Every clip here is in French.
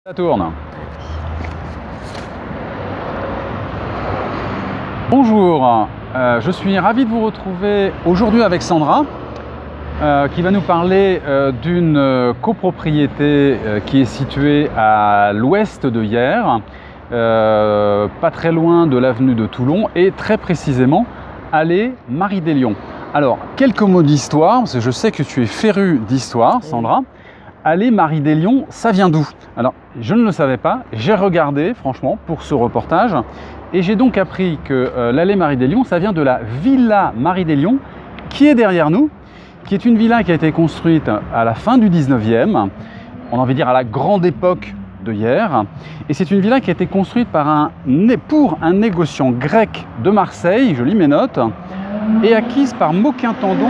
Ça tourne. Bonjour, je suis ravi de vous retrouver aujourd'hui avec Sandra qui va nous parler d'une copropriété qui est située à l'ouest de Hyères, pas très loin de l'avenue de Toulon et très précisément allée Marie des Lions. Alors, quelques mots d'histoire, parce que je sais que tu es férue d'histoire, Sandra. Allée Marie des Lions, ça vient d'où? Alors, je ne le savais pas, j'ai regardé franchement pour ce reportage et j'ai donc appris que l'allée Marie des Lions, ça vient de la Villa Marie des Lions qui est derrière nous, qui est une villa qui a été construite à la fin du 19e, on a envie de dire à la grande époque de Hyères. Et c'est une villa qui a été construite pour un négociant grec de Marseille, je lis mes notes, et acquise par Moquin Tandon,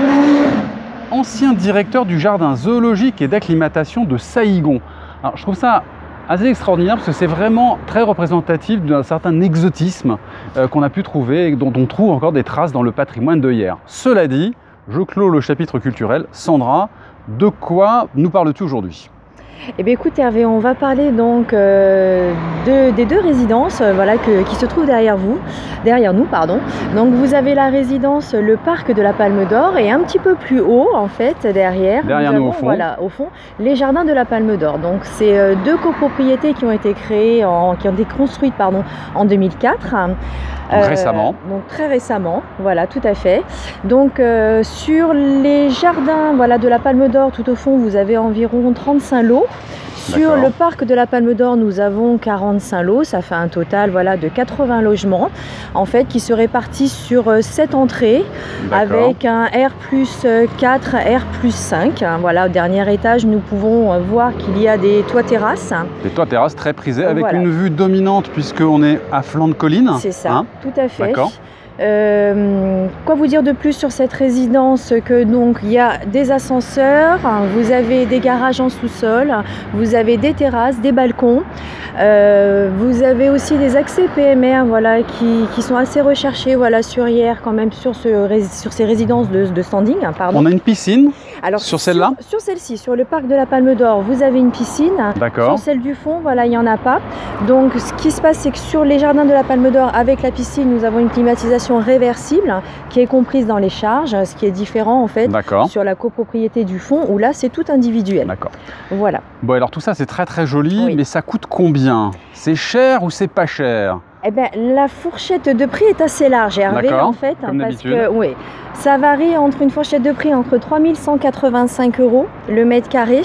ancien directeur du jardin zoologique et d'acclimatation de Saïgon. Alors je trouve ça assez extraordinaire parce que c'est vraiment très représentatif d'un certain exotisme qu'on a pu trouver et dont on trouve encore des traces dans le patrimoine de Hyères. Cela dit, je clôt le chapitre culturel. Sandra, de quoi nous parles-tu aujourd'hui ? Eh bien écoute Hervé, on va parler donc des deux résidences qui se trouvent derrière nous. Donc vous avez la résidence, le parc de la Palme d'Or, et un petit peu plus haut en fait derrière nous au fond. Voilà, au fond, les jardins de la Palme d'Or. Donc c'est deux copropriétés qui ont été construites en 2004. Récemment. Donc très récemment, voilà, tout à fait. Donc sur les jardins de la Palme d'Or, tout au fond, vous avez environ 35 lots. Sur le parc de la Palme d'Or, nous avons 45 lots, ça fait un total de 80 logements, en fait, qui se répartissent sur 7 entrées, avec un R+4, R+5. Voilà, au dernier étage, nous pouvons voir qu'il y a des toits terrasses. Des toits terrasses très prisés, avec une vue dominante, puisqu'on est à flanc de colline. C'est ça, tout à fait. D'accord. Quoi vous dire de plus sur cette résidence que donc il y a des ascenseurs, vous avez des garages en sous-sol, vous avez des terrasses, des balcons, vous avez aussi des accès PMR qui sont assez recherchés sur Hyères quand même sur ces résidences de standing. On a une piscine. Alors, sur celle-là? Sur celle-ci, sur le parc de la Palme d'Or, vous avez une piscine. Sur celle du fond, il n'y en a pas. Donc ce qui se passe, c'est que sur les jardins de la Palme d'Or, avec la piscine, nous avons une climatisation réversible qui est comprise dans les charges, ce qui est différent en fait sur la copropriété du fond où là c'est tout individuel. D'accord. Voilà. Bon, alors tout ça c'est très très joli, mais ça coûte combien? C'est cher ou c'est pas cher? Eh bien, la fourchette de prix est assez large, Hervé, en fait, parce que ça varie entre une fourchette de prix entre 3 185 € le mètre carré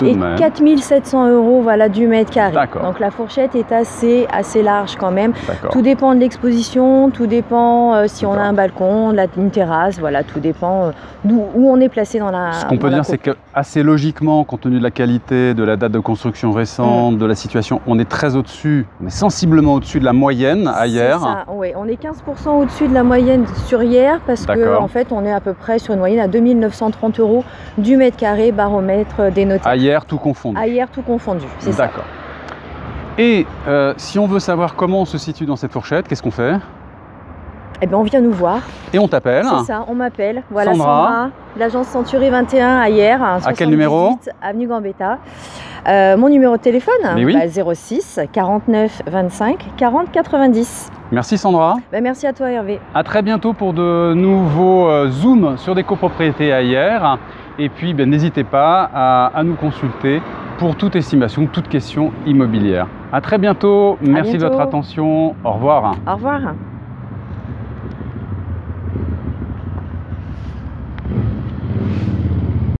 et 4 700 € du mètre carré. Donc la fourchette est assez large quand même. Tout dépend de l'exposition, tout dépend si on a un balcon, une terrasse, tout dépend où on est placé dans la. Ce qu'on peut dire, c'est que assez logiquement, compte tenu de la qualité, de la date de construction récente, de la situation, on est très au-dessus, on est sensiblement au-dessus de la moyenne à Hyères. Oui, on est 15% au-dessus de la moyenne sur Hyères parce qu'en fait on est à peu près sur une moyenne à 2 930 € du mètre carré baromètre des notaires. À Hyères tout confondu. À Hyères tout confondu, c'est ça. D'accord. Et si on veut savoir comment on se situe dans cette fourchette, qu'est-ce qu'on fait? Eh bien, on vient nous voir. Et on t'appelle? C'est ça, on m'appelle. Voilà, Sandra, l'agence Century 21 à Hyères. À quel numéro? Avenue Gambetta. Mon numéro de téléphone, 06 49 25 40 90. Merci Sandra. Merci à toi Hervé. À très bientôt pour de nouveaux zooms sur des copropriétés à Hyères. Et puis n'hésitez pas à nous consulter pour toute estimation, toute question immobilière. À très bientôt. Merci de votre attention. Au revoir. Au revoir.